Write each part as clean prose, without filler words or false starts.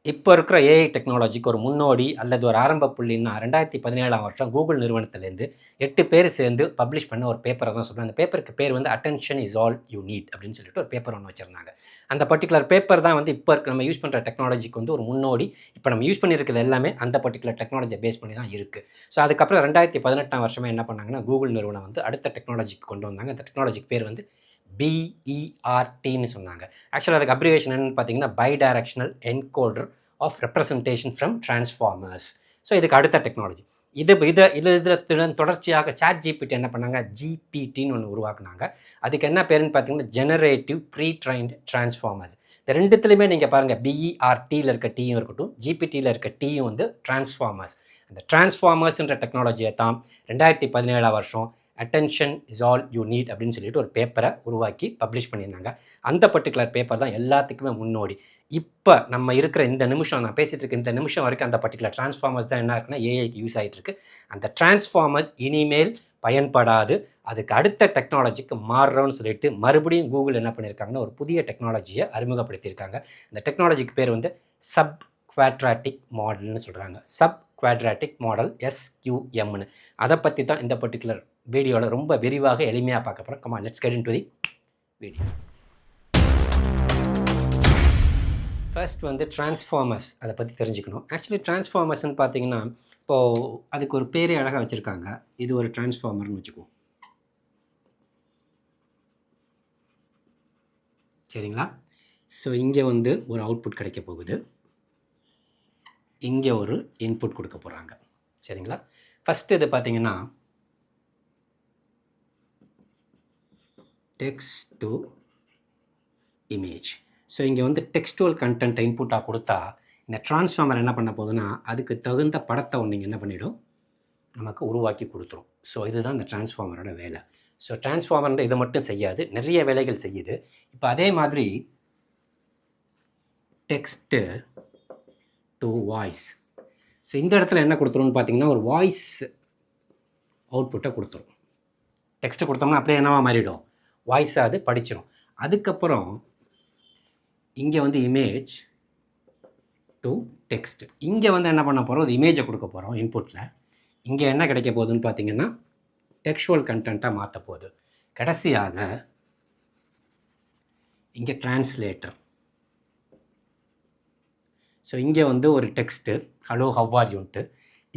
இப்போ இருக்கிற ஏஐ டெக்னாலஜிக்கு ஒரு முன்னோடி அல்லது ஒரு ஆரம்ப புள்ளின்னா 2017ஆம் வருஷம் கூகுள் நிறுவனத்திலேருந்து 8 பேர் சேர்ந்து பப்ளிஷ் பண்ண ஒரு பேப்பரை தான் சொல்கிறேன். அந்த பேப்பருக்கு பேர் வந்து attention is all you NEET அப்படின்னு சொல்லிட்டு ஒரு பேப்பர் ஒன்று வச்சுருந்தாங்க. அந்த பர்டிகுலர் பேப்பர் தான் வந்து இப்போ நம்ம யூஸ் பண்ணுற டெக்னாலஜிக்கு வந்து ஒரு முன்னோடி. இப்போ நம்ம யூஸ் பண்ணியிருக்கிறது எல்லாமே அந்த பர்டிகுலர் டெக்னாலஜியை பேஸ் பண்ணி தான் இருக்குது. ஸோ அதுக்கப்புறம் 2018ஆம் வருஷமே என்ன பண்ணாங்கன்னா கூகுள் நிறுவனம் வந்து அடுத்த டெக்னாலஜிக்கு கொண்டு வந்தாங்க. அந்த டெக்னாலஜிக்கு பேர் வந்து பிஇஆர்டின்னு சொன்னாங்க. ஆக்சுவலாக அதுக்கு அப்ரிவேஷன் என்னன்னு பார்த்தீங்கன்னா bidirectional encoder of representation from transformers. So இதுக்கு அடுத்த டெக்னாலஜி இதில் தொடர்ச்சியாக சாட் ஜிபிடி என்ன பண்ணாங்க, ஜிபிடின்னு ஒன்று உருவாக்குனாங்க. அதுக்கு என்ன பேருன்னு பார்த்தீங்கன்னா ஜெனரேட்டிவ் ப்ரீ ட்ரைன்டு டிரான்ஸ்ஃபார்மர்ஸ். இந்த ரெண்டுத்துலையுமே நீங்கள் பாருங்கள், பிஇஆர்டியில் இருக்க டீயும் இருக்கட்டும், ஜிபிடியில் இருக்க டீயும் வந்து டிரான்ஸ்ஃபார்மர்ஸ். அந்த டிரான்ஸ்ஃபார்மர்ஸ்ன்ற டெக்னாலஜியை தான் 2017ஆம் வருஷம் attention is all you NEET அப்படின்னு சொல்லிட்டு ஒரு பேப்பரை உருவாக்கி பப்ளிஷ் பண்ணியிருந்தாங்க. அந்த பர்டிகுலர் பேப்பர் தான் எல்லாத்துக்குமே முன்னோடி. இப்போ நம்ம இருக்கிற இந்த நிமிஷம், நான் பேசிகிட்டு இருக்க இந்த நிமிஷம் வரைக்கும் அந்த பர்டிகுலர் டிரான்ஸ்ஃபார்மர்ஸ் தான் என்ன இருக்குன்னா ஏஐக்கு யூஸ் ஆகிட்டு இருக்கு. அந்த டிரான்ஸ்ஃபார்மர்ஸ் இனிமேல் பயன்படாது, அதுக்கு அடுத்த டெக்னாலஜிக்கு மாறுறோன்னு சொல்லிட்டு மறுபடியும் கூகுள் என்ன பண்ணியிருக்காங்கன்னா ஒரு புதிய டெக்னாலஜியை அறிமுகப்படுத்தியிருக்காங்க. இந்த டெக்னாலஜிக்கு பேர் வந்து சப் குவாட்ராட்டிக் மாடல்னு சொல்கிறாங்க. சப் குவாட்ராட்டிக் மாடல் SQMன்னு. அதை பற்றி தான் இந்த பர்டிகுலர் வீடியோவில் ரொம்ப விரிவாக எளிமையாக பார்க்க போகிறோம். Come on, let's get into the video. First வந்து டிரான்ஸ்ஃபார்மர்ஸ், அதை பற்றி தெரிஞ்சுக்கணும். ஆக்சுவலி டிரான்ஸ்ஃபார்மர்ஸ்ன்னு பார்த்தீங்கன்னா இப்போது அதுக்கு ஒரு பேரே அழகாக வச்சுருக்காங்க. இது ஒரு டிரான்ஸ்ஃபார்மர்னு வச்சுக்குவோம், சரிங்களா? ஸோ இங்கே வந்து ஒரு அவுட்புட் கிடைக்க போகுது, இங்கே ஒரு இன்புட் கொடுக்க போகிறாங்க, சரிங்களா? ஃபஸ்ட்டு இது பார்த்தீங்கன்னா டெக்ஸ்ட் டு இமேஜ். ஸோ இங்கே வந்து டெக்ஸ்டுவல் கண்டென்ட்டை இன்புட்டாக கொடுத்தா இந்த டிரான்ஸ்ஃபார்மர் என்ன பண்ண போகுதுன்னா அதுக்கு தகுந்த படத்தை ஒன்று என்ன பண்ணிவிடும், நமக்கு உருவாக்கி கொடுத்துரும். ஸோ இதுதான் இந்த டிரான்ஸ்ஃபார்மரோட வேலை. ஸோ டிரான்ஸ்ஃபார்மர் இதை மட்டும் செய்யாது, நிறைய வேலைகள் செய்யுது. இப்போ அதே மாதிரி டெக்ஸ்ட்டு டு வாய்ஸ். ஸோ இந்த இடத்துல என்ன கொடுத்துரும்னு பார்த்தீங்கன்னா ஒரு வாய்ஸ் அவுட்புட்டை கொடுத்துரும். டெக்ஸ்ட்டு கொடுத்தோம்னா அப்படியே என்னவா மாறிடும், வாய்ஸாக அது படிச்சிடும். அதுக்கப்புறம் இங்கே வந்து இமேஜ் டு டெக்ஸ்ட். இங்கே வந்து என்ன பண்ண போகிறோம், ஒரு இமேஜை கொடுக்க போகிறோம் இன்புட்டில். இங்கே என்ன கிடைக்க போகுதுன்னு பார்த்தீங்கன்னா டெக்ஸ்டுவல் கண்டென்ட்டாக மாற்ற போகுது. கடைசியாக இங்கே டிரான்ஸ்லேட்டர். ஸோ இங்கே வந்து ஒரு டெக்ஸ்ட்டு ஹலோ ஹவ் ஆர் யூன்ட்டு.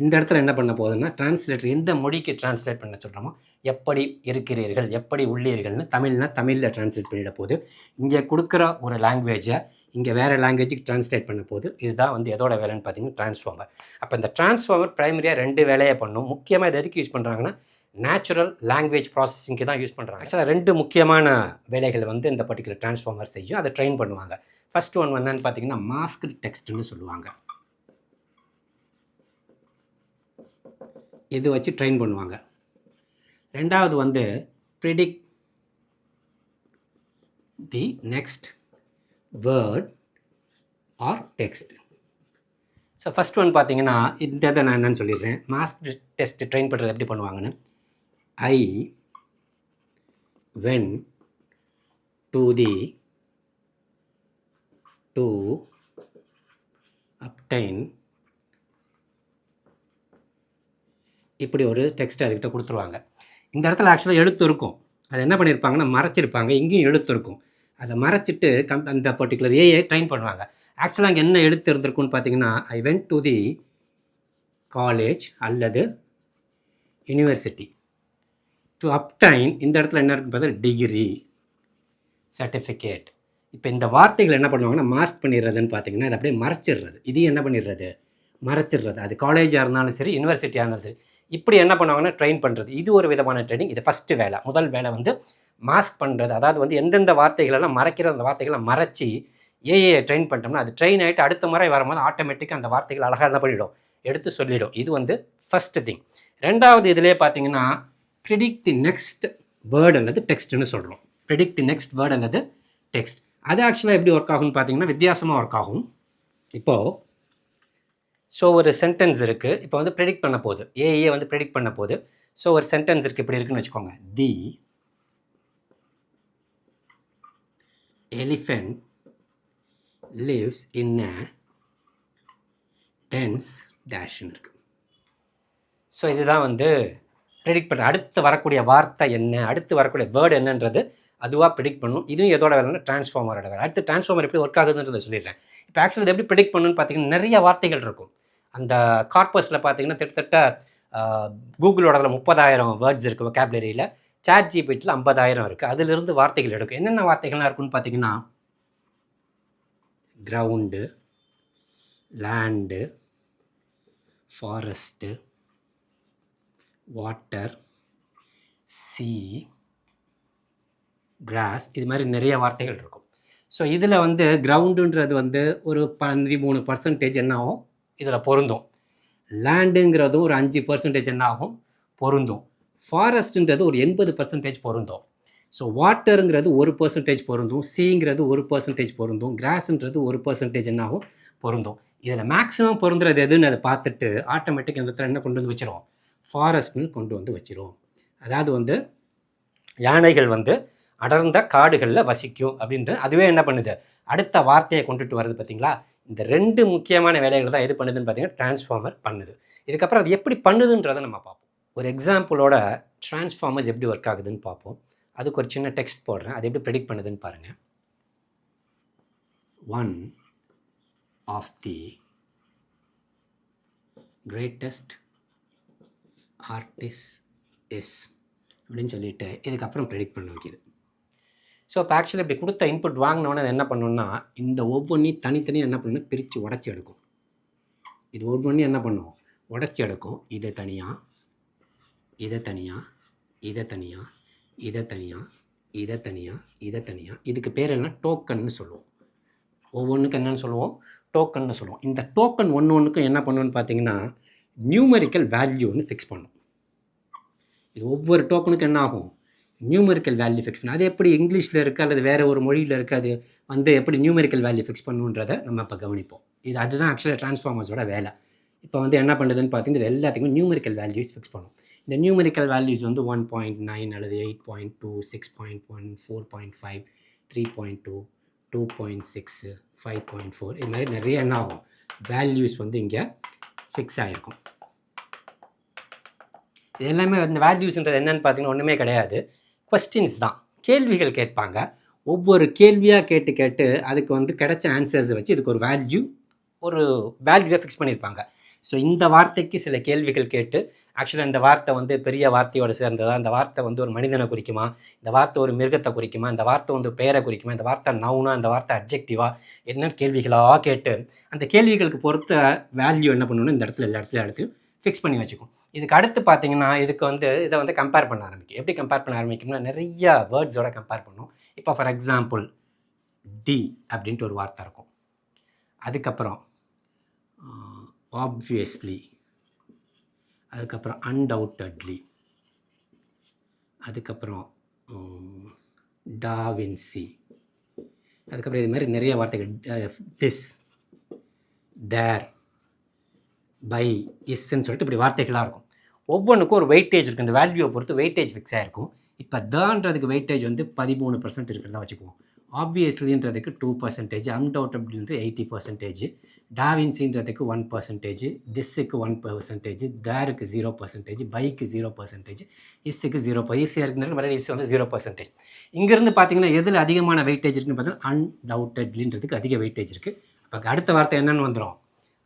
இந்த இடத்துல என்ன பண்ண போகுதுன்னா டிரான்ஸ்லேட்டர் எந்த மொழிக்கு டிரான்ஸ்லேட் பண்ண சொல்கிறோமோ, எப்படி இருக்கிறீர்கள், எப்படி உள்ளீர்கள்னு தமிழ்னா தமிழில் டிரான்ஸ்லேட் பண்ணிட போகுது. இங்கே கொடுக்குற ஒரு லாங்குவேஜை இங்கே வேறு லாங்குவேஜுக்கு டிரான்ஸ்லேட் பண்ண போகுது. இதுதான் வந்து எதோட வேலைன்னு பார்த்தீங்கன்னா டிரான்ஸ்ஃபார்மர். அப்போ இந்த டிரான்ஸ்ஃபார்மர் ப்ரைமரியாக 2 வேலையை பண்ணும். முக்கியமாக இது எதுக்கு யூஸ் பண்ணுறாங்கன்னா நேச்சுரல் லாங்குவேஜ் ப்ராசஸிங்க்கு தான் யூஸ் பண்ணுறாங்க. ஆக்சுவலாக 2 முக்கியமான வேலைகள் வந்து இந்த பர்டிகுலர் டிரான்ஸ்ஃபார்மர் செய்யும், அதை ட்ரெயின் பண்ணுவாங்க. ஃபஸ்ட் ஒன் என்னன்னு பார்த்தீங்கன்னா மாஸ்க்டு டெக்ஸ்ட்டுன்னு சொல்லுவாங்க. இது வச்சு ட்ரெயின் பண்ணுவாங்க. ரெண்டாவது வந்து predict the next word R text. So first one பார்த்தீங்கன்னா இந்த இதை நான் என்னன்னு சொல்லிடுறேன். மாஸ்க் டெஸ்ட் ட்ரெயின் பண்ணுறது எப்படி பண்ணுவாங்கன்னு, I went to the to அப்டைன், இப்படி ஒரு டெக்ஸ்ட் அதுக்கிட்ட கொடுத்துருவாங்க. இந்த இடத்துல ஆக்சுவலாக எழுத்து இருக்கும், அதை என்ன பண்ணியிருப்பாங்கன்னா மறைச்சிருப்பாங்க. இங்கேயும் எழுத்து இருக்கும், அதை மறைச்சிட்டு அந்த பர்டிகுலர் ஏஐ ட்ரெயின் பண்ணுவாங்க. ஆக்சுவலாக அங்கே என்ன எழுத்து இருந்திருக்குன்னு பார்த்தீங்கன்னா I went to the college அல்லது யூனிவர்சிட்டி டு அப்டைன். இந்த இடத்துல என்ன இருக்குன்னு பார்த்தா டிகிரி, சர்டிஃபிகேட். இப்போ இந்த வார்த்தைகள் என்ன பண்ணுவாங்கன்னா மாஸ்க் பண்ணிடுறதுன்னு பார்த்தீங்கன்னா அது அப்படியே மறைச்சிடுறது. இதையும் என்ன பண்ணிடுறது, மறைச்சிடுறது. அது காலேஜாக இருந்தாலும் சரி, யூனிவர்சிட்டியாக இருந்தாலும் சரி, இப்படி என்ன பண்ணுவாங்கன்னா ட்ரெயின் பண்ணுறது. இது ஒரு விதமான ட்ரைனிங். இது ஃபஸ்ட்டு வேலை. முதல் வேலை வந்து மாஸ்க் பண்ணுறது. அதாவது வந்து எந்தெந்த வார்த்தைகளெல்லாம் மறைக்கிற அந்த வார்த்தைகளை மறைச்சி ஏஐ ட்ரெயின் பண்ணிட்டோம்னா அது ட்ரெயின் ஆகிட்டு அடுத்த முறை வரும்போது ஆட்டோமேட்டிக்காக அந்த வார்த்தைகள் அழகாக என்ன பண்ணிவிடும், எடுத்து சொல்லிவிடும். இது வந்து ஃபஸ்ட்டு திங். ரெண்டாவது இதிலே பார்த்தீங்கன்னா ப்ரிடிக்ட் தி நெக்ஸ்ட் வேர்டு அல்லது டெக்ஸ்ட்னு சொல்கிறோம். ப்ரிடிக்ட் தி நெக்ஸ்ட் வேர்டு அல்லது டெக்ஸ்ட். அது ஆக்சுவலாக எப்படி ஒர்க் ஆகும்னு பார்த்தீங்கன்னா வித்தியாசமாக ஒர்க் ஆகும். இப்போது ஸோ ஒரு சென்டென்ஸ் இருக்குது, இப்போ வந்து ப்ரெடிக்ட் பண்ண போகுது, ஏஐயே வந்து ப்ரெடிக்ட் பண்ண போகுது. ஸோ ஒரு சென்டென்ஸ் இருக்குது, இப்படி இருக்குன்னு வச்சுக்கோங்க. The elephant lives in a dense டேஷ்னு இருக்குது. ஸோ இதுதான் வந்து ப்ரெடிக்ட் பண்ணுற அடுத்து வரக்கூடிய வார்த்தை என்ன, அடுத்து வரக்கூடிய வேர்டு என்னன்றது அதுவாக ப்ரெடிக்ட் பண்ணணும். இதுவும் எதோட வேலைன்னா ட்ரான்ஸ்ஃபார்மரோட வேலை. அடுத்து ட்ரான்ஸ்ஃபார்மர் எப்படி ஒர்க் ஆகுதுன்றதை சொல்லிடுறேன். இப்போ ஆக்சுவலி இது எப்படி ப்ரெடிக்ட் பண்ணணும்னு பார்த்தீங்கன்னா நிறைய வார்த்தைகள் இருக்கும். அந்த கார்பஸில் பார்த்தீங்கன்னா கிட்டத்தட்ட கூகுளோட 30,000 வேர்ட்ஸ் இருக்குது வொக்காபுலரியில். சாட் ஜிபிடியில் 50,000 இருக்குது. அதிலிருந்து வார்த்தைகள் எடுக்கும். என்னென்ன வார்த்தைகள்லாம் இருக்குன்னு பார்த்தீங்கன்னா கிரவுண்டு, லேண்டு, ஃபாரஸ்ட்டு, வாட்டர், சீ, கிராஸ், இது மாதிரி நிறைய வார்த்தைகள் இருக்கும். ஸோ இதில் வந்து கிரவுண்டுன்றது வந்து ஒரு 13% என்ன ஆகும் இதில் பொருந்தும். லேண்டுங்கிறதும் ஒரு 5% என்ன ஆகும் பொருந்தும். ஃபாரஸ்ட்டுன்றது ஒரு 80% பொருந்தும். ஸோ வாட்டருங்கிறது 1% பொருந்தும். சீங்கிறது 1% பொருந்தும். கிராஸ்ன்றது 1% என்ன ஆகும் பொருந்தும். இதில் மேக்ஸிமம் பொருந்துறது எதுன்னு அதை பார்த்துட்டு ஆட்டோமேட்டிக் அந்த இடத்துல என்ன கொண்டு வந்து வச்சிரும், ஃபாரஸ்ட்னு கொண்டு வந்து வச்சிரும். அதாவது வந்து யானைகள் வந்து அடர்ந்த காடுகளில் வசிக்கும் அப்படின்ற அதுவே என்ன பண்ணுது, அடுத்த வார்த்தையை கொண்டுட்டு வருது. பார்த்தீங்களா, இந்த 2 முக்கியமான வேலைகள் தான் எது பண்ணுதுன்னு பார்த்தீங்கன்னா ட்ரான்ஸ்ஃபார்மர் பண்ணுது. இதுக்கப்புறம் அது எப்படி பண்ணுதுன்றதை நம்ம பார்ப்போம். ஒரு எக்ஸாம்பிளோட ட்ரான்ஸ்ஃபார்மர்ஸ் எப்படி ஒர்க் ஆகுதுன்னு பார்ப்போம். அதுக்கு ஒரு சின்ன டெக்ஸ்ட் போடுறேன், அது எப்படி ப்ரெடிக்ட் பண்ணுதுன்னு பாருங்கள். One of the greatest artist is அப்படின்னு சொல்லிட்டு இதுக்கப்புறம் ப்ரெடிக்ட் பண்ண வைக்கிது. ஸோ இப்போ ஆக்சுவலி இப்படி கொடுத்த இன்புட் வாங்கினோன்னே என்ன பண்ணணும்னா இந்த ஒவ்வொன்றையும் தனித்தனியாக என்ன பண்ணணும் பிரித்து உடச்சி எடுக்கும். இது ஒவ்வொன்றையும் என்ன பண்ணும் உடச்சி எடுக்கும். இதை தனியாக, இதை தனியாக, இதை தனியாக, இதை தனியாக, இதை தனியாக, இதை தனியாக. இதுக்கு பேர் என்ன டோக்கன்னு சொல்லுவோம். ஒவ்வொன்றுக்கும் என்னென்னு சொல்லுவோம் டோக்கன்னு சொல்லுவோம். இந்த டோக்கன் ஒன்றுக்கும் என்ன பண்ணுவோன்னு பார்த்தீங்கன்னா நியூமெரிக்கல் வேல்யூன்னு ஃபிக்ஸ் பண்ணும். இது ஒவ்வொரு டோக்கனுக்கும் என்ன ஆகும் நியூமெரிக்கல் வேல்யூ ஃபிக்ஸ் பண்ணணும். அது எப்படி இங்கிலீஷில் இருக்குது அல்லது வேறு ஒரு மொழியில் இருக்குது, அது வந்து எப்படி நியூமெரிக்கல் வேல்யூ ஃபிக்ஸ் பண்ணுன்றதை நம்ம இப்போ கவனிப்போம். அதுதான் ஆக்சுவலாக ட்ரான்ஸ்ஃபார்மர்ஸோட வேலை. இப்போ வந்து என்ன பண்ணுதுன்னு பார்த்தீங்கன்னா இது எல்லாத்துக்குமே நியூமெரிக்கல் வேல்யூஸ் ஃபிக்ஸ் பண்ணும். இந்த நியூமெரிக்கல் வேல்யூஸ் வந்து 1.9 அல்லது 8.2, 6.1, 4.5, 3.2, 2.6, 5.4 இது மாதிரி நிறைய என்ன ஆகும் வேல்யூஸ் வந்து இங்கே ஃபிக்ஸ் ஆகிருக்கும். இது எல்லாமே இந்த வேல்யூஸ்ன்றது என்னென்னு பார்த்தீங்கன்னா ஒன்றுமே கிடையாது, கொஸ்டின்ஸ் தான். கேள்விகள் கேட்பாங்க. ஒவ்வொரு கேள்வியாக கேட்டு கேட்டு அதுக்கு வந்து கிடைச்ச ஆன்சர்ஸை வச்சு இதுக்கு ஒரு வேல்யூவை ஃபிக்ஸ் பண்ணியிருப்பாங்க. ஸோ இந்த வார்த்தைக்கு சில கேள்விகள் கேட்டு ஆக்சுவலாக இந்த வார்த்தை வந்து பெரிய வார்த்தையோடு சேர்ந்ததா, இந்த வார்த்தை வந்து ஒரு மனிதனை குறிக்குமா, இந்த வார்த்தை ஒரு மிருகத்தை குறிக்குமா, இந்த வார்த்தை வந்து பெயரை குறிக்குமா, இந்த வார்த்தை நவுனா, இந்த வார்த்தை அப்ஜெக்டிவா, என்ன கேள்விகளாக கேட்டு அந்த கேள்விகளுக்கு பொறுத்த வேல்யூ என்ன பண்ணணும்னு இந்த இடத்துல எல்லா இடத்துலையும் ஃபிக்ஸ் பண்ணி வச்சுக்கும். இதுக்கு அடுத்து பார்த்தீங்கன்னா இதுக்கு வந்து இதை வந்து கம்பேர் பண்ண ஆரம்பிக்கும். எப்படி கம்பேர் பண்ண ஆரம்பிக்கும்னா நிறைய வேர்ட்ஸோட கம்பேர் பண்ணும். இப்போ ஃபார் எக்ஸாம்பிள் டி அப்படின்ட்டு ஒரு வார்த்தை இருக்கும். அதுக்கப்புறம் ஆப்வியஸ்லி, அதுக்கப்புறம் அன்டவுட்டட்லி, அதுக்கப்புறம் டாவின்சி, அதுக்கப்புறம் இது மாதிரி நிறைய வார்த்தைகள் திஸ், தேர், பை, இஸ்ன்னு சொல்லிட்டு இப்படி வார்த்தைகளாக இருக்கும். ஒவ்வொன்றுக்கும் ஒரு வெயிட்டேஜ் இருக்குது. இந்த வேல்யூவை பொறுத்து வெயிட்டேஜ் ஃபிக்ஸ் ஆகிருக்கும். இப்போ தான்றதுக்கு வெயிட்டேஜ் வந்து 13% இருக்கிறதா வச்சுக்குவோம். ஆப்வியஸ்லின்றதுக்கு 2%, அன்டவுட்டபிள்ன்றது 80%, டாவின்சின்றதுக்கு 1%, திஸ்ஸுக்கு 1%, தேருக்கு 0%, பைக்கு 0%, இஸ்ஸுக்கு 0%. ஈஸியாக இருக்குன்றது மாதிரி இஸ் வந்து 0%. இங்கேருந்து பார்த்தீங்கன்னா எதில் அதிகமான வெயிட்டேஜ் இருக்குன்னு பார்த்தீங்கன்னா அன்டவுட்டட்லின்றதுக்கு அதிக வெயிட்டேஜ் இருக்குது. அப்போ அடுத்த வார்த்தை என்னென்னு வந்துடும்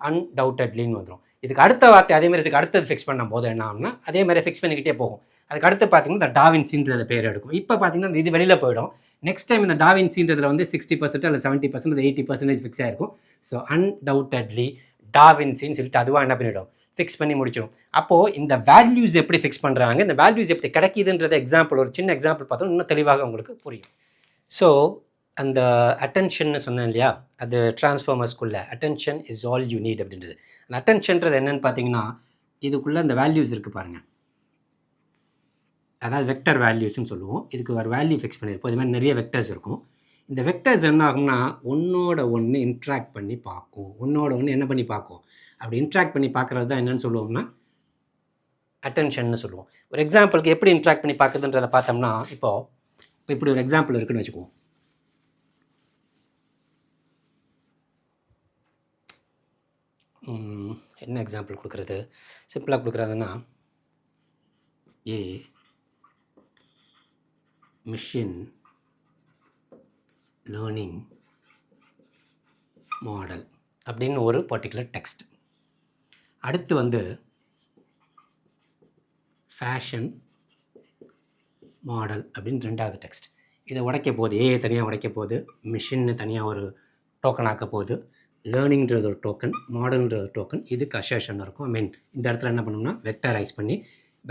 அன்டவுட்டட்லின்னு வந்துடும். இதுக்கு அடுத்த வார்த்தை அதேமாதிரி இதுக்கு அடுத்தது ஃபிக்ஸ் பண்ணும் போது என்ன ஆகும்னா அதே மாதிரி ஃபிக்ஸ் பண்ணிக்கிட்டே போகும். அதுக்கு அடுத்து பார்த்தீங்கன்னா இந்த டாவின்சின்றத பேர் எடுக்கும். இப்போ பார்த்தீங்கன்னா இது வெளியில் போயிடும். நெக்ஸ்ட் டைம் இந்த டாவின்சின்றதில் வந்து 60% அல்லது 70% 80% ஃபிக்ஸ் ஆகிருக்கும். ஸோ அன்டவுட்டட்லி டாவின்சின்னு சொல்லிட்டு அதுவாக என்ன பண்ணிவிடும் ஃபிக்ஸ் பண்ணி முடிச்சிடும். அப்போது இந்த வேல்யூஸ் எப்படி ஃபிக்ஸ் பண்ணுறாங்க, இந்த வேல்யூஸ் எப்படி கிடைக்கிதுன்றது எக்ஸாம்பிள் ஒரு சின்ன எக்ஸாம்பிள் பார்த்தோம் இன்னும் தெளிவாக உங்களுக்கு புரியும். ஸோ அந்த அட்டென்ஷன்னு சொன்னேன் இல்லையா, அது ட்ரான்ஸ்ஃபார்மர்ஸ்குள்ளே attention is all you need அப்படின்றது. அந்த அட்டென்ஷன்றது என்னென்னு பார்த்தீங்கன்னா இதுக்குள்ளே அந்த வேல்யூஸ் இருக்குது பாருங்கள், அதாவது வெக்டர் வேல்யூஸ்ன்னு சொல்லுவோம். இதுக்கு ஒரு வேல்யூ ஃபிக்ஸ் பண்ணியிருப்போம். இது மாதிரி நிறைய வெக்டர்ஸ் இருக்கும். இந்த வெக்டர்ஸ் என்ன ஆகும்னா ஒன்றோட ஒன்று இன்ட்ராக்ட் பண்ணி பார்க்கும். ஒன்றோட ஒன்று என்ன பண்ணி பார்க்கும், அப்படி இன்ட்ராக்ட் பண்ணி பார்க்குறது தான் என்னென்னு சொல்லுவோம்னா அட்டென்ஷன்னு சொல்லுவோம். ஒரு எக்ஸாம்பிளுக்கு எப்படி இன்ட்ராக்ட் பண்ணி பார்க்குதுன்றதை பார்த்தோம்னா இப்போ இப்படி ஒரு எக்ஸாம்பிள் இருக்குதுன்னு வச்சுக்குவோம். என்ன எக்ஸாம்பிள் கொடுக்குறது? சிம்பிளாக கொடுக்குறதுன்னா, ஏ மிஷின் லேர்னிங் மாடல் அப்படின்னு ஒரு பர்டிகுலர் டெக்ஸ்ட். அடுத்து வந்து ஃபேஷன் மாடல் அப்படின்னு ரெண்டாவது டெக்ஸ்ட். இதை உடைக்க போகுது, ஏஐ தனியாக உடைக்க போகுது, மிஷின்னு தனியாக ஒரு டோக்கன் ஆக்க போகுது, லேர்னிங்கிறது ஒரு டோக்கன், மாடல்ன்றது ஒரு டோக்கன். இதுக்கு அசர்ஷன் இருக்கும். இந்த இடத்துல என்ன பண்ணணும்னா வெக்டரைஸ் பண்ணி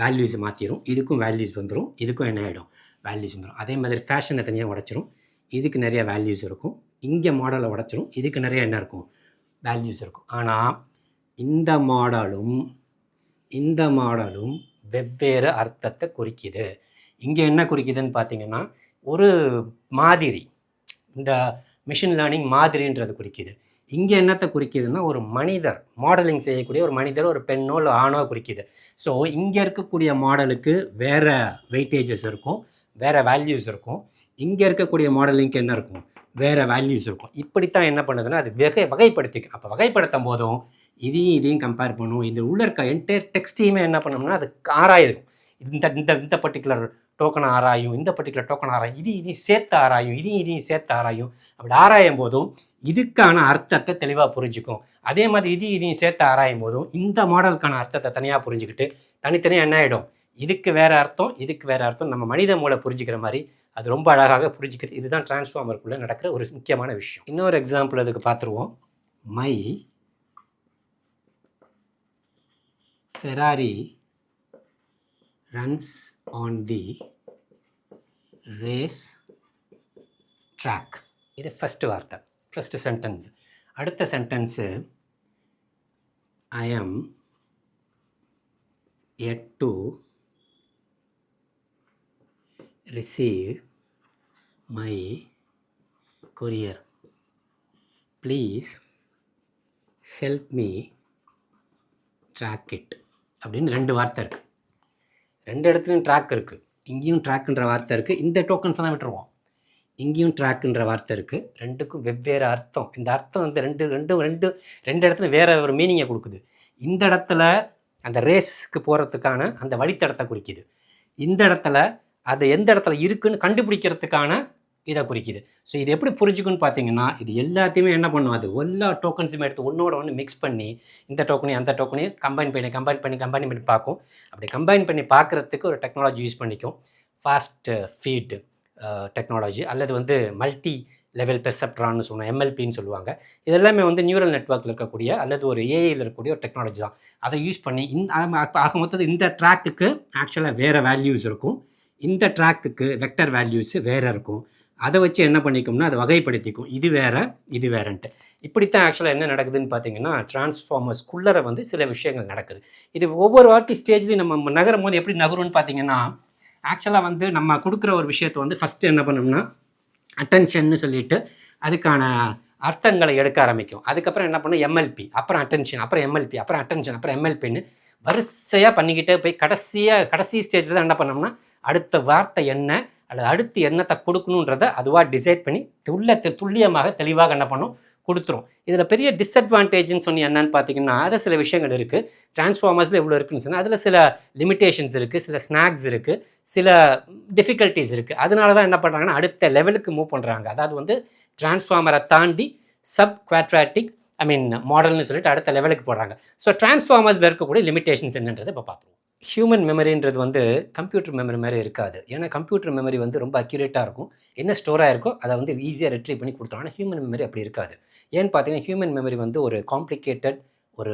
வேல்யூஸை மாற்றிடும். இதுக்கும் வேல்யூஸ் வந்துடும், இதுக்கும் என்ன ஆகிடும், வேல்யூஸ் வந்துடும். அதே மாதிரி ஃபேஷனை தனியாக உடைச்சிரும், இதுக்கு நிறைய வேல்யூஸ் இருக்கும். இங்கே மாடலை உடைச்சிரும், இதுக்கு நிறைய என்ன இருக்கும், வேல்யூஸ் இருக்கும். ஆனால் இந்த மாடலும் வெவ்வேறு அர்த்தத்தை குறிக்குது. இங்கே என்ன குறிக்குதுன்னு பார்த்தீங்கன்னா, ஒரு மாதிரி, இந்த மிஷின் லேர்னிங் மாதிரின்றது குறிக்குது. இங்கே என்னத்தை குறிக்குதுன்னா, ஒரு மனிதர், மாடலிங் செய்யக்கூடிய ஒரு மனிதர், ஒரு பெண்ணோ இல்லை ஆணோ குறிக்குது. ஸோ இங்கே இருக்கக்கூடிய மாடலுக்கு வேறு வெயிட்டேஜஸ் இருக்கும், வேறு வேல்யூஸ் இருக்கும். இங்கே இருக்கக்கூடிய மாடலிங்க்கு என்ன இருக்கும், வேறு வேல்யூஸ் இருக்கும். இப்படித்தான் என்ன பண்ணுதுன்னா அது வகைப்படுத்திக்கும். அப்போ வகைப்படுத்தும் போதும் இதையும் கம்பேர் பண்ணும். இந்த உள்ள இருக்க என்டையர் டெக்ஸ்டையுமே என்ன பண்ணோம்னா அது ஆராயும். இந்த பர்டிகுலர் டோக்கனை ஆராயும், இந்த பர்டிகுலர் டோக்கன் ஆராயும், இதையும் சேர்த்து ஆராயும், இதையும் சேர்த்து ஆராயும். அப்படி ஆராயும் போதும் இதுக்கான அர்த்தத்தை தெளிவாக புரிஞ்சுக்கும். அதே மாதிரி இதையும் சேர்த்து ஆராயும் போதும் இந்த மாடலுக்கான அர்த்தத்தை தனியாக புரிஞ்சுக்கிட்டு தனித்தனியாக என்ன ஆகிடும், இதுக்கு வேறு அர்த்தம், இதுக்கு வேறு அர்த்தம், நம்ம மனித மூளை புரிஞ்சுக்கிற மாதிரி அது ரொம்ப அழகாக புரிஞ்சுக்கிறது. இதுதான் டிரான்ஸ்ஃபார்மருக்குள்ளே நடக்கிற ஒரு முக்கியமான விஷயம். இன்னொரு எக்ஸாம்பிள் அதுக்கு பார்த்துருவோம். My Ferrari runs on the race track. இது ஃபஸ்ட்டு வார்த்தை, ஃபஸ்ட்டு சென்டென்ஸ். அடுத்த sentence, I am yet to receive my courier. Please help me track it. அப்படின்னு ரெண்டு வார்த்தை இருக்குது. ரெண்டு இடத்துலையும் ட்ராக் இருக்குது. இங்கேயும் ட்ராக்குன்ற வார்த்தை இருக்குது. இந்த டோக்கன்ஸ் எல்லாம் விட்டுருவோம். இங்கேயும் ட்ராக்குன்ற வார்த்தை இருக்குது. ரெண்டுக்கும் வெவ்வேறு அர்த்தம். இந்த அர்த்தம் வந்து ரெண்டு இடத்துல வேறு ஒரு மீனிங்கை கொடுக்குது. இந்த இடத்துல அந்த ரேஸ்க்கு போகிறதுக்கான அந்த வழித்தடத்தை குறிக்குது. இந்த இடத்துல அது எந்த இடத்துல இருக்குதுன்னு கண்டுபிடிக்கிறதுக்கான இதை குறிக்குது. ஸோ இது எப்படி புரிஞ்சுக்குன்னு பார்த்தீங்கன்னா, இது எல்லாத்தையுமே என்ன பண்ணும், அது எல்லா டோக்கன்ஸுமே எடுத்து ஒன்றோட ஒன்று மிக்ஸ் பண்ணி இந்த டோக்கனையும் அந்த டோக்கனையும் கம்பைன் பண்ணி பார்க்கும். அப்படி கம்பைன் பண்ணி பார்க்குறதுக்கு ஒரு டெக்னாலஜி யூஸ் பண்ணிக்கும். ஃபாஸ்ட் ஃபீட் டெக்னாலஜி அல்லது வந்து மல்டி லெவல் பெர்செப்ட்ரான்னு சொல்லுவாங்க, எம்எல்பின்னு சொல்லுவாங்க. இதெல்லாமே வந்து நியூரல் நெட்வொர்க்கில் இருக்கக்கூடிய அல்லது ஒரு ஏஐயில் இருக்கக்கூடிய ஒரு டெக்னாலஜி தான். அதை யூஸ் பண்ணி ஆக மொத்தத்தில் இந்த ட்ராக்குக்கு ஆக்சுவலாக வேறு வேல்யூஸ் இருக்கும், இந்த ட்ராக்குக்கு வெக்டர் வேல்யூஸு வேறு இருக்கும். அதை வச்சு என்ன பண்ணிக்கும்னா அதை வகைப்படுத்திக்கும், இது வேறன்ட்டு. இப்படித்தான் ஆக்சுவலாக என்ன நடக்குதுன்னு பார்த்தீங்கன்னா, டிரான்ஸ்ஃபார்மர்ஸ்குள்ளே வந்து சில விஷயங்கள் நடக்குது. இது ஒவ்வொரு வாட்டி ஸ்டேஜ்லேயும் நம்ம நகரும் போது எப்படி நகரும்னு பார்த்தீங்கன்னா, ஆக்சுவலாக வந்து நம்ம கொடுக்குற ஒரு விஷயத்தை வந்து ஃபஸ்ட்டு என்ன பண்ணோம்னா அட்டென்ஷன்னு சொல்லிட்டு அதுக்கான அர்த்தங்களை எடுக்க ஆரம்பிக்கும். அதுக்கப்புறம் என்ன பண்ணும், எம்எல்பி, அப்புறம் அட்டென்ஷன், அப்புறம் எம்எல்பி, அப்புறம் அட்டென்ஷன், அப்புறம் எம்எல்பின்னு வரிசையாக பண்ணிக்கிட்டே போய் கடைசி ஸ்டேஜில் தான் என்ன பண்ணோம்னா அடுத்த வார்த்தை என்ன அல்லது அடுத்து என்னத்தை கொடுக்கணுன்றதை அதுவாக டிசைட் பண்ணி துல்லியமாக தெளிவாக என்ன பண்ணும், கொடுத்துரும். இதில் பெரிய டிஸ்அட்வான்டேஜ்னு சொல்லி என்னன்னு பார்த்தீங்கன்னா, அதில் சில விஷயங்கள் இருக்குது. டிரான்ஸ்ஃபார்மர்ஸில் எவ்வளோ இருக்குன்னு சொன்னால் அதில் சில லிமிட்டேஷன்ஸ் இருக்குது, சில ஸ்நாக்ஸ் இருக்குது, சில டிஃபிகல்ட்டிஸ் இருக்குது. அதனால தான் என்ன பண்ணுறாங்கன்னா அடுத்த லெவலுக்கு மூவ் பண்ணுறாங்க. அதாவது வந்து டிரான்ஸ்ஃபார்மரை தாண்டி சப் குவாட்ராட்டிக் மாடல்னு சொல்லிட்டு அடுத்த லெவலுக்கு போடுறாங்க. ஸோ டிரான்ஸ்ஃபார்மர்ஸில் இருக்கக்கூடிய லிமிட்டேஷன்ஸ் என்னன்றதை இப்போ பார்த்துருவோம். ஹியூமன் மெமரின்றது வந்து கம்ப்யூட்டர் மெமரி மாதிரி இருக்காது. ஏன்னா கம்ப்யூட்டர் மெமரி வந்து ரொம்ப அக்யூரேட்டாக இருக்கும். என்ன ஸ்டோராக இருக்கோ அதை வந்து ஈஸியாக ரிட்ரீவ் பண்ணி கொடுத்துரும். ஆனால் ஹியூமன் மெமரி அப்படி இருக்காது. ஏன்னு பார்த்தீங்கன்னா, ஹியூமன் மெமரி வந்து ஒரு காம்ப்ளிகேட்டட் ஒரு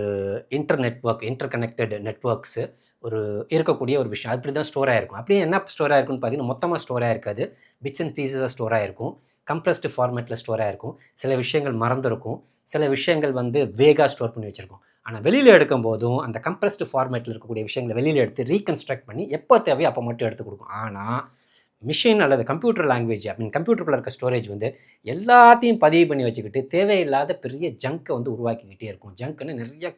இன்டர் கனெக்டட் நெட்வொர்க்ஸு ஒரு இருக்கக்கூடிய ஒரு விஷயம். அப்படி தான் ஸ்டோராக இருக்கும். அப்படியே என்ன ஸ்டோராக இருக்குன்னு பார்த்தீங்கன்னா, மொத்தமாக ஸ்டோராக இருக்காது, பிட்ஸ் அண்ட் பீசஸாக ஸ்டோராக இருக்கும், கம்ப்ரஸ்டு ஃபார்மேட்டில் ஸ்டோராக இருக்கும். சில விஷயங்கள் மறந்துருக்கும், சில விஷயங்கள் வந்து வேகாக ஸ்டோர் பண்ணி வச்சுருக்கோம். ஆனால் வெளியில் எடுக்கும் போதும் அந்த கம்ப்ரஸ்டு ஃபார்மேட்டில் இருக்கக்கூடிய விஷயங்களை வெளியில் எடுத்து ரீகன்ஸ்ட்ரக்ட் பண்ணி எப்போ தேவையோ அப்போ மட்டும் எடுத்து கொடுக்கும். ஆனால் மிஷின் அல்லது கம்ப்யூட்டர் லாங்குவேஜ் கம்ப்யூட்டருக்குள்ள இருக்க ஸ்டோரேஜ் வந்து எல்லாத்தையும் பதிவு பண்ணி வச்சுக்கிட்டு தேவையில்லாத பெரிய ஜங்கை வந்து உருவாக்கிக்கிட்டே இருக்கும். ஜங்க்குன்னு நிறைய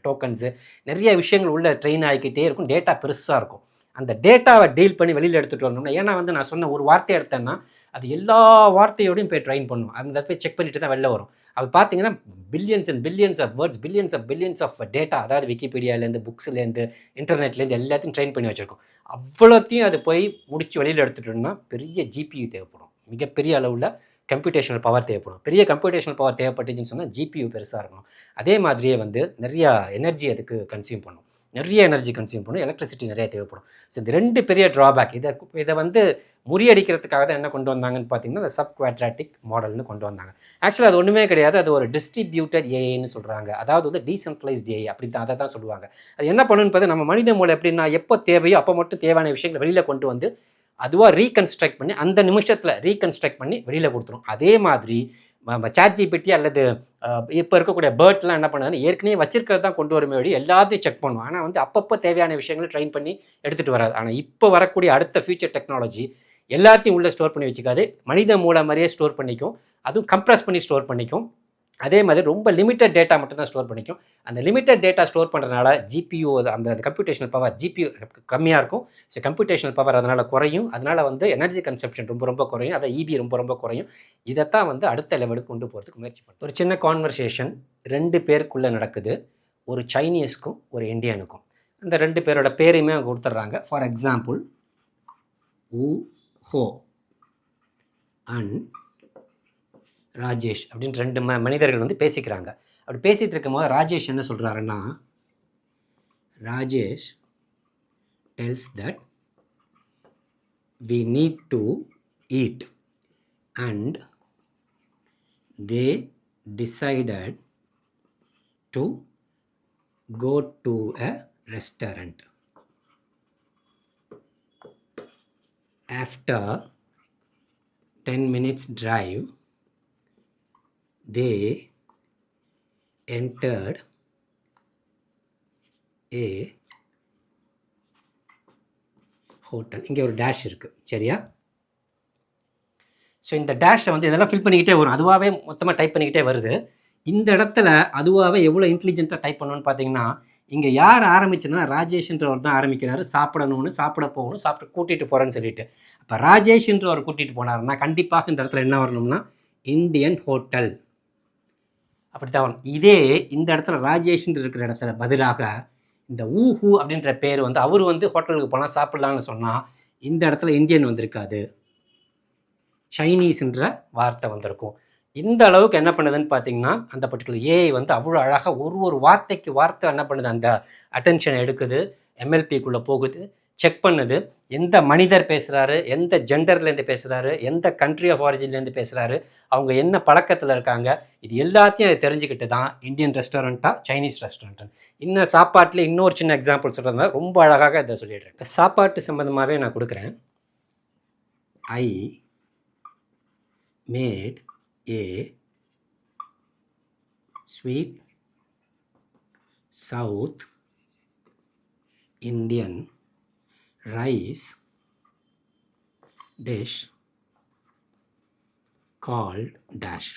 டோக்கன்ஸு நிறைய விஷயங்கள் உள்ள ட்ரெயின் ஆகிக்கிட்டே இருக்கும். டேட்டா பெருசாக இருக்கும். அந்த டேட்டாவை டீல் பண்ணி வெளியில் எடுத்துகிட்டு வரணும்னா, ஏன்னா வந்து நான் சொன்ன ஒரு வார்த்தையை எடுத்தேன்னா அது எல்லா வார்த்தையோடையும் போய் ட்ரெயின் பண்ணும். அந்த போய் செக் பண்ணிட்டு தான் வெளில வரும். அது பார்த்தீங்கன்னா billions and billions of words, billions of data, அதாவது விக்கிபீடியாலேருந்து, புக்ஸ்லேருந்து, இன்டர்நெட்லேருந்து எல்லாத்தையும் ட்ரெயின் பண்ணி வச்சுருக்கோம். அவ்வளோத்தையும் அது போய் முடித்து வெளியில் எடுத்துட்டோம்னா பெரிய ஜிபியு தேவைப்படும், மிகப்பெரிய அளவில் கம்ப்யூட்டேஷனல் பவர் தேவைப்படும். பெரிய கம்ப்யூட்டேஷனல் பவர் தேவைப்பட்டுச்சுன்னு சொன்னால் ஜிபியு பெருசாக இருக்கணும். அதே மாதிரியே வந்து நிறையா எனர்ஜி அதுக்கு கன்சியூம் பண்ணும், நிறைய எனர்ஜி கன்சியூம் பண்ணும், எலக்ட்ரிசிட்டி நிறைய தேவைப்படும். ஸோ இந்த 2 பெரிய ட்ராபேக். இதை வந்து முறியடிக்கிறதுக்காக தான் என்ன கொண்டு வந்தாங்கன்னு பார்த்தீங்கன்னா இந்த சப் குவாட்ராட்டிக் மாடல்னு கொண்டு வந்தாங்க. ஆக்சுவலாக அது ஒன்றுமே கிடையாது, அது ஒரு டிஸ்ட்ரிபியூட்டட் ஏஐன்னு சொல்கிறாங்க. அதாவது வந்து டீசென்ட்ரலைஸ்ட் ஏஐ அப்படி தான் அதை தான் சொல்லுவாங்க. அது என்ன பண்ணுன்னு பார்த்தா நம்ம மனித மூளை எப்படின்னா எப்போ தேவையோ அப்போ மட்டும் தேவையான விஷயங்களை வெளியில் கொண்டு வந்து அதுவாக ரீகன்ஸ்ட்ரக்ட் பண்ணி அந்த நிமிஷத்தில் ரீகன்ஸ்ட்ரக்ட் பண்ணி வெளியில் கொடுத்துரும். அதே மாதிரி ChatGPT அல்லது இப்போ இருக்கக்கூடிய பேர்ட்லாம் என்ன பண்ணுதுன்னு ஏற்கனவே வச்சிருக்கிறது தான் கொண்டு வருமே வழி எல்லாத்தையும் செக் பண்ணுவோம். ஆனால் வந்து அப்பப்போ தேவையான விஷயங்களை ட்ரெயின் பண்ணி எடுத்துகிட்டு வராது. ஆனால் இப்போ வரக்கூடிய அடுத்த ஃபியூச்சர் டெக்னாலஜி எல்லாத்தையும் உள்ளே ஸ்டோர் பண்ணி வச்சுக்காது, மனித மூளை மாதிரியே ஸ்டோர் பண்ணிக்கும், அதுவும் கம்ப்ரஸ் பண்ணி ஸ்டோர் பண்ணிக்கும். அதே மாதிரி ரொம்ப லிமிட்டட் டேட்டா மட்டும் தான் ஸ்டோர் பண்ணிக்கும். அந்த லிமிட்டட் டேட்டா ஸ்டோர் பண்ணுறதுனால ஜிபியூ அந்த கம்ப்யூட்டேஷனல் பவர் ஜிபியூ கம்மியாக இருக்கும். ஸோ கம்ப்யூட்டேஷனல் பவர் அதனால் குறையும். அதனால் வந்து எனர்ஜி கன்சப்ஷன் ரொம்ப குறையும். அதை இபி ரொம்ப குறையும். இதைத்தான் வந்து அடுத்த லெவலுக்கு கொண்டு போகிறதுக்கு முயற்சி பண்ணும். ஒரு சின்ன கான்வர்சேஷன் 2 பேருக்குள்ளே நடக்குது, ஒரு சைனீஸ்க்கும் ஒரு இந்தியனுக்கும். அந்த 2 பேரோட பேரையுமே அவங்க கொடுத்துட்றாங்க. ஃபார் எக்ஸாம்பிள் ஊ ஹோ அண்ட் ராஜேஷ் அப்படின்னு 2 மனிதர்கள் வந்து பேசிக்கிறாங்க. அப்படி பேசிகிட்டு இருக்கும்போது ராஜேஷ் என்ன சொல்கிறாருன்னா, Rajesh டெல்ஸ் that we need to eat and they decided to go to a restaurant. After 10 minutes drive they entered a hotel. இங்கே ஒரு டேஷ் இருக்குது, சரியா? ஸோ இந்த டேஷை வந்து இதெல்லாம் ஃபில் பண்ணிக்கிட்டே வரும், அதுவாகவே மொத்தமாக டைப் பண்ணிக்கிட்டே வருது. இந்த இடத்துல அதுவாகவே எவ்வளோ இன்டெலிஜென்ட்டாக டைப் பண்ணணும்னு பார்த்தீங்கன்னா, இங்கே யார் ஆரம்பிச்சதுன்னா ராஜேஷ்ன்றவர் தான் ஆரம்பிக்கிறாரு. சாப்பிடணும்னு, சாப்பிட போகணும், சாப்பிட்டு கூட்டிகிட்டு போகிறேன்னு சொல்லிட்டு. அப்போ ராஜேஷ்ன்றவர் கூட்டிகிட்டு போனாருன்னா கண்டிப்பாக இந்த இடத்துல என்ன வரணும்னா இந்தியன் ஹோட்டல் அப்படி தான் வரும். இதே இந்த இடத்துல ராஜேஷ்ன்ற இருக்கிற இடத்துல பதிலாக இந்த ஊஹூ அப்படின்ற பேர் வந்து அவர் வந்து ஹோட்டலுக்கு போனால் சாப்பிட்லான்னு சொன்னால் இந்த இடத்துல இந்தியன் வந்திருக்காது, சைனீஸ்ன்ற வார்த்தை வந்திருக்கும். இந்த அளவுக்கு என்ன பண்ணுதுன்னு பார்த்தீங்கன்னா அந்த பர்டிகுலர் ஏஐ வந்து அவ்வளோ அழகாக ஒரு வார்த்தைக்கு வார்த்தை என்ன பண்ணுது, அந்த அட்டென்ஷன் எடுக்குது, எம்எல்பிக்குள்ளே போகுது, செக் பண்ணுது, எந்த மனிதர் பேசுகிறாரு, எந்த ஜெண்டர்லேருந்து பேசுகிறாரு, எந்த கண்ட்ரி ஆஃப் ஆரிஜின்லேருந்து பேசுகிறாரு, அவங்க என்ன பழக்கத்தில் இருக்காங்க, இது எல்லாத்தையும் அதை தெரிஞ்சுக்கிட்டு தான் இந்தியன் ரெஸ்டாரண்ட்டா சைனீஸ் ரெஸ்டாரண்ட்டா. இன்னும் சாப்பாட்டில் இன்னொரு சின்ன எக்ஸாம்பிள் சொல்கிறதுனால ரொம்ப அழகாக இதை சொல்லிடுறேன். இப்போ சாப்பாட்டு சம்மந்தமாகவே நான் கொடுக்குறேன். I made a sweet south Indian rice dish called dash.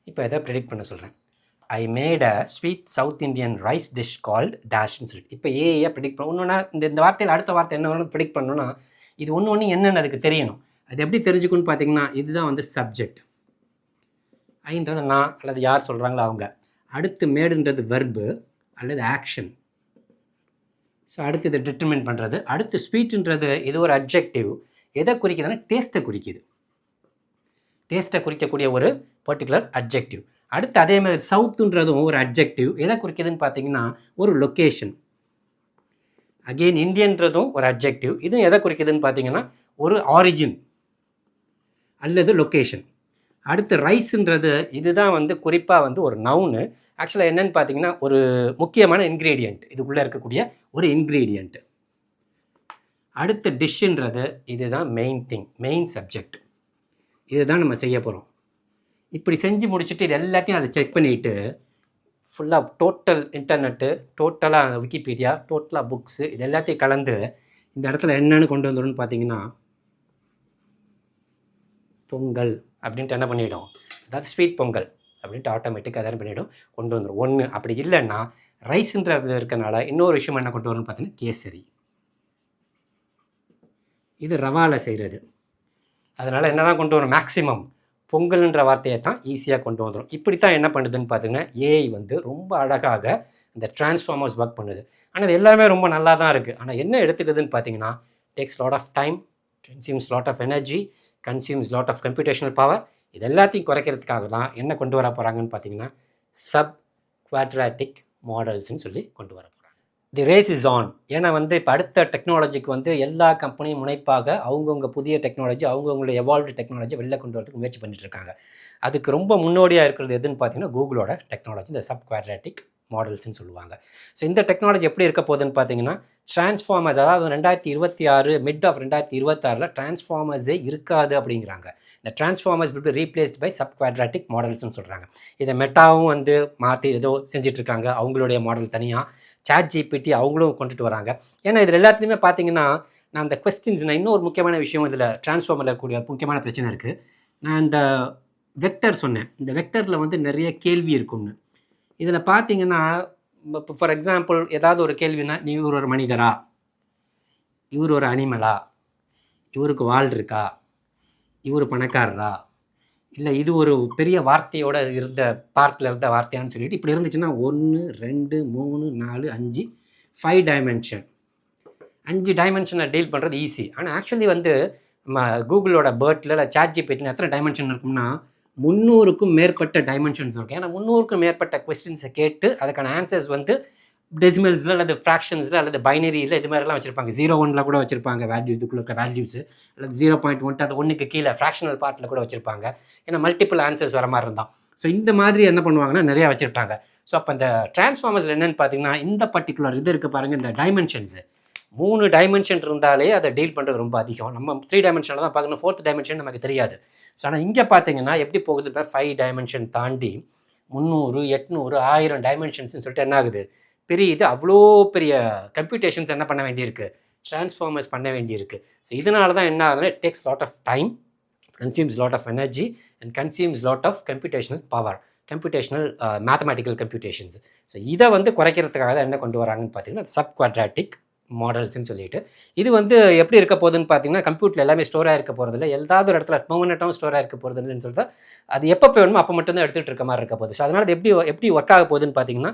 இப்போ எதை ப்ரெடிக்ட் பண்ண சொல்கிறேன். I made a sweet south Indian rice dish called டேஷ்னு சொல்லிட்டு இப்போ ஏஐயா ப்ரெடிக்ட் பண்ண ஒன்றுனா இந்த வார்த்தையில் அடுத்த வார்த்தை என்ன வேணும் ப்ரெடிக்ட் பண்ணணும்னா இது ஒன்று என்னென்னு அதுக்கு தெரியணும். அது எப்படி தெரிஞ்சுக்குன்னு பார்த்தீங்கன்னா இதுதான் வந்து சப்ஜெக்ட், ஐன்றது நான் அல்லது யார் சொல்கிறாங்களோ அவங்க, அடுத்து மேடுன்றது வெர்பு அல்லது ஆக்ஷன், ஸோ அடுத்து இதை டிட்டர்மின் பண்ணுறது, அடுத்து ஸ்வீட்டுன்றது இது ஒரு அட்ஜெக்டிவ், எதை குறிக்குதுன்னா டேஸ்ட்டை குறிக்குது, டேஸ்ட்டை குறிக்கக்கூடிய ஒரு பர்டிகுலர் அட்ஜெக்டிவ். அடுத்து அதே மாதிரி சவுத்துன்றதும் ஒரு அட்ஜெக்டிவ், எதை குறிக்குதுன்னு பார்த்தீங்கன்னா ஒரு லொக்கேஷன். அகெயின் இந்தியன்றதும் ஒரு அட்ஜெக்டிவ், இதுவும் எதை குறிக்குதுன்னு பார்த்தீங்கன்னா ஒரு ஆரிஜின் அல்லது லொக்கேஷன். அடுத்து ரைஸுன்றது இதுதான் வந்து குறிப்பாக வந்து ஒரு நவுனு, ஆக்சுவலாக என்னென்னு பார்த்தீங்கன்னா ஒரு முக்கியமான இன்க்ரீடியண்ட், இதுக்குள்ளே இருக்கக்கூடிய ஒரு இன்க்ரீடியண்ட்டு. அடுத்த டிஷ்ஷுன்றது இதுதான் மெயின் திங், மெயின் சப்ஜெக்ட், இதுதான் நம்ம செய்ய போகிறோம். இப்படி செஞ்சு முடிச்சுட்டு இது எல்லாத்தையும் அதை செக் பண்ணிவிட்டு ஃபுல்லாக டோட்டல் இன்டர்நெட்டு, டோட்டலாக விக்கிபீடியா, டோட்டலாக புக்ஸு, இது எல்லாத்தையும் கலந்து இந்த இடத்துல என்னென்னு கொண்டு வந்துடும்னு பார்த்தீங்கன்னா பொங்கல் அப்படின்ட்டு என்ன பண்ணிவிடும், அதாவது ஸ்வீட் பொங்கல் அப்படின்ட்டு ஆட்டோமேட்டிக்காக அதை பண்ணிவிடும், கொண்டு வந்துடும். ஒன்று அப்படி இல்லைன்னா ரைஸுன்றது இருக்கனால இன்னொரு விஷயம் என்ன கொண்டு வரணும்னு பார்த்தீங்கன்னா கேசரி, இது ரவாவில் செய்கிறது. அதனால் என்ன தான் கொண்டு வரும், மேக்ஸிமம் பொங்கல்ன்ற வார்த்தையை தான் ஈஸியாக கொண்டு வந்துடும். இப்படி தான் என்ன பண்ணுதுன்னு பார்த்தீங்கன்னா ஏஐ வந்து ரொம்ப அழகாக இந்த டிரான்ஸ்ஃபார்மர்ஸ் ஒர்க் பண்ணுது. ஆனால் அது எல்லாமே ரொம்ப நல்லா தான் இருக்குது. ஆனால் என்ன எடுத்துக்குதுன்னு பார்த்தீங்கன்னா takes lot of time, consumes lot of energy, consumes lot of computational power. இது எல்லாத்தையும் குறைக்கிறதுக்காக தான் என்ன கொண்டு வர போகிறாங்கன்னு பார்த்தீங்கன்னா சப் குவாட்ராட்டிக் மாடல்ஸ்ன்னு சொல்லி கொண்டு வர போகிறாங்க. தி ரேஸ் இஸ் ஆன். ஏன்னா வந்து இப்போ அடுத்த டெக்னாலஜிக்கு வந்து எல்லா கம்பெனியும் முனைப்பாக அவங்கவுங்க புதிய டெக்னாலஜி, அவங்கவுங்களோட எவால்வ்டு டெக்னாலஜி வெளில கொண்டு வரதுக்கு முயற்சி பண்ணிட்டு இருக்காங்க. அதுக்கு ரொம்ப முன்னோடியாக இருக்கிறது எதுன்னு பார்த்தீங்கன்னா கூகுளோட டெக்னாலஜி, இந்த சப் குவாட்ராட்டிக் மாடல்ஸ்ன்னு சொல்லுவாங்க. ஸோ இந்த டெக்னாலஜி எப்படி இருக்க போகுதுன்னு பார்த்தீங்கன்னா டிரான்ஸ்ஃபார்மர்ஸ், அதாவது 2026 மிட் ஆஃப் 2026 டிரான்ஸ்ஃபார்மர்ஸே இருக்காது அப்படிங்கிறாங்க. இந்த transformers will be replaced by sub quadratic மாடல்ஸ்னு சொல்கிறாங்க. இதை மெட்டாவும் வந்து மாற்றி ஏதோ செஞ்சிட்ருக்காங்க, அவங்களுடைய மாடல் தனியாக. சாட் ஜிபிடி அவங்களும் கொண்டுட்டு வராங்க. ஏன்னா இதில் எல்லாத்துலேயுமே பார்த்தீங்கன்னா நான் இந்த கொஸ்டின்ஸ், நான் இன்னொரு முக்கியமான விஷயம் இதில் டிரான்ஸ்ஃபார்மரில் இருக்கக்கூடிய முக்கியமான பிரச்சனை இருக்குது. நான் இந்த வெக்டர் சொன்னேன். இந்த வெக்டரில் வந்து நிறைய கேள்வி இருக்குன்னு. இதில் பார்த்தீங்கன்னா இப்போ ஃபார் எக்ஸாம்பிள் ஏதாவது ஒரு கேள்வினா, இவர் ஒரு மனிதரா, இவர் ஒரு அனிமலா, இவருக்கு வால் இருக்கா, இவர் பணக்காரரா, இல்லை இது ஒரு பெரிய வார்த்தையோட இருந்த பார்ட்டில் இருந்த வார்த்தையான்னு சொல்லிட்டு இப்படி இருந்துச்சுன்னா 1 2 3 4 5 5 டைமென்ஷன் 5 டைமென்ஷனை டீல் பண்ணுறது ஈஸி. ஆனால் ஆக்சுவலி வந்து நம்ம கூகுளோட பேர்ட்டில் இல்லை சாட் ஜிபிடியில் எத்தனை டைமென்ஷன் இருக்கும்னா 300க்கும் மேற்பட்ட டைமென்ஷன்ஸ் இருக்கும். ஏன்னா 300க்கும் மேற்பட்ட கொஸ்டின்ஸை கேட்டு அதுக்கான ஆன்சர்ஸ் வந்து டெசிமல்ஸில் அல்லது ஃப்ராக்ஷன்ஸில் அல்லது பைனரியில் இது மாதிரிலாம் வச்சுருப்பாங்க. 0-1 கூட வச்சுருப்பாங்க வேல்யூஸ், இதுக்குள்ள இருக்க வேல்யூஸு, அல்லது 0.1 அது 1க்கு கீழே ஃப்ராக்ஷனல் பார்ட்டில் கூட வச்சுருப்பாங்க. ஏன்னா மல்டிபிள் ஆன்சர்ஸ் வர மாதிரி இருந்தால். ஸோ இந்த மாதிரி என்ன பண்ணுவாங்கன்னா நிறையா வச்சுருப்பாங்க. ஸோ அப்போ இந்த டிரான்ஸ்ஃபார்மர்ஸில் என்னென்னு பார்த்தீங்கன்னா இந்த பர்டிகுலர் இது இருக்குது பாருங்கள், இந்த டைமென்ஷன்ஸு 3 டைமென்ஷன் இருந்தாலே அதை டீல் பண்ணுறது ரொம்ப அதிகம். நம்ம 3 டைமென்ஷனில் தான் பார்க்கணும், 4th டைமென்ஷன் நமக்கு தெரியாது. ஸோ ஆனால் இங்கே பார்த்தீங்கன்னா எப்படி போகுது, 5 டைமென்ஷன் தாண்டி 300 800 1000 டைமென்ஷன்ஸ்னு சொல்லிட்டு என்ன ஆகுது பெரிய அவ்வளோ பெரிய கம்ப்யூட்டேஷன்ஸ் என்ன பண்ண வேண்டியிருக்கு, டிரான்ஸ்ஃபார்மர்ஸ் பண்ண வேண்டியிருக்கு. ஸோ இதனால தான் என்ன ஆகுதுன்னா takes lot of time, consumes lot of energy and consumes lot of computational power, computational mathematical computations. So இதை வந்து குறைக்கிறதுக்காக தான் என்ன கொண்டு வராங்கன்னு பார்த்தீங்கன்னா சப் குவாட்ராட்டிக் மாடல்ஸ்ன்னு சொல்லிட்டு. இது வந்து எப்படி இருக்க போகுதுன்னு பார்த்தீங்கன்னா கம்ப்யூட்டர் எல்லாமே ஸ்டோராக இருக்க போகிறதில்ல, ஏதாவது ஒரு இடத்துல பெர்மனெண்ட்டாகவும் ஸ்டோராக இருக்க போகிறதுன்னு சொல்லிட்டு அது எப்போ வேணுமோ அப்போ மட்டும்தான் எடுத்துகிட்டு இருக்க மாதிரி இருக்க போகுது. ஸோ அதனால் அது எப்படி ஒர்க் ஆக போகுதுன்னு பார்த்தீங்கன்னா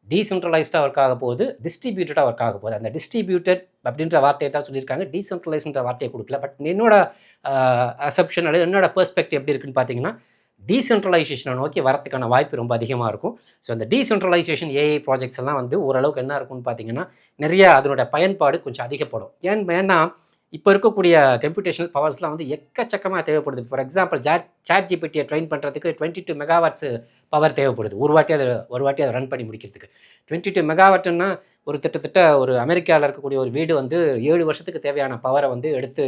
டீசென்ட்ரலைஸ்டாக ஒர்க் ஆக போகுது, டிஸ்ட்ரிபியூட்டடாக ஒர்க் ஆக போகுது. அந்த டிஸ்ட்ரிபியூட்டட் அப்படின்ற வார்த்தையை தான் சொல்லியிருக்காங்க, டீசென்ட்ரலைஸ்ன்ற வார்த்தையை கொடுக்கல. பட் என்னோட அசப்ஷன் அல்லது என்னோட பெர்ஸ்பெக்டிவ் எப்படி இருக்குன்னு பார்த்தீங்கன்னா டீசென்ட்ரலைசேஷனை நோக்கி வரத்துக்கான வாய்ப்பு ரொம்ப அதிகமாக இருக்கும். ஸோ அந்த டீசென்ட்ரலைசேஷன் ஏஐ ப்ராஜெக்ட்ஸ் எல்லாம் வந்து ஓரளவுக்கு என்ன இருக்கும்னு பார்த்தீங்கன்னா நிறைய அதனோட பயன்பாடு கொஞ்சம் அதிகப்படும். ஏன்னா இப்போ இருக்கக்கூடிய கம்ப்யூட்டேஷனல் பவர்ஸ்லாம் வந்து எக்கச்சக்கமாக தேவைப்படுது. ஃபார் எக்ஸாம்பிள் சாட் ஜிபிடியை ட்ரெயின் பண்ணுறதுக்கு 22 மெகாவாட்ஸ் பவர் தேவைப்படுது ஒரு வாட்டி அதை ரன் பண்ணி முடிக்கிறதுக்கு. 22 மெகாவாட்னா ஒரு கிட்டத்தட்ட ஒரு அமெரிக்காவில் இருக்கக்கூடிய ஒரு வீடு வந்து 7 வருஷத்துக்கு தேவையான பவரை வந்து எடுத்து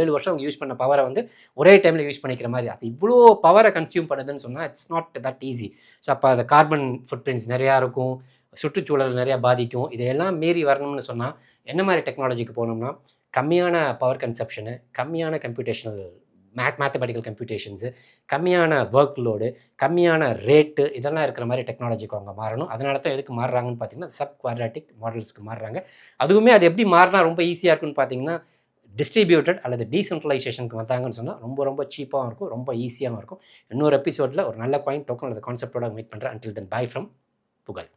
7 வருஷம் அவங்க யூஸ் பண்ண பவரை வந்து ஒரே டைமில் யூஸ் பண்ணிக்கிற மாதிரி. அது இவ்வளோ பவரை கன்சியூம் பண்ணுதுன்னு சொன்னால் it's not that easy. So அப்போ அது கார்பன் ஃபுட் பிரிண்ட்ஸ் நிறையா இருக்கும், சுற்றுச்சூழல் நிறையா பாதிக்கும். இதையெல்லாம் மீறி வரணும்னு சொன்னால் என்ன மாதிரி டெக்னாலஜிக்கு போகணும்னா கம்மியான பவர் கன்சப்ஷனு, கம்மியான கம்ப்யூட்டேஷனல் மேத்தமெட்டிக்கல் கம்ப்யூட்டேஷன்ஸு, கம்மியான ஒர்க் லோடு, கம்மியான ரேட்டு, இதெல்லாம் இருக்கிற மாதிரி டெக்னாலஜிக்கு அவங்க மாறணும். அதனால தான் எதுக்கு மாறுறாங்கன்னு பார்த்தீங்கன்னா சப் குவாட்ராட்டிக் மாடல்ஸ்க்கு மாறுறாங்க. அதுவுமே அது எப்படி மாறினா ரொம்ப ஈஸியாக இருக்குன்னு பார்த்தீங்கன்னா டிஸ்ட்ரிபியூட்டட் அல்லது டீசென்ட்ரலைசேஷனுக்கு வந்தாங்கன்னு சொன்னால் ரொம்ப ரொம்ப சீப்பாகவும் இருக்கும், ரொம்ப ஈஸியாகவும் இருக்கும். இன்னொரு எபிசோடில் ஒரு நல்ல காயின் டோக்கன் அல்லது கான்செப்டோட மீட் பண்ணுறேன். அன்டில் தென் பை ஃப்ரம் புகழ்.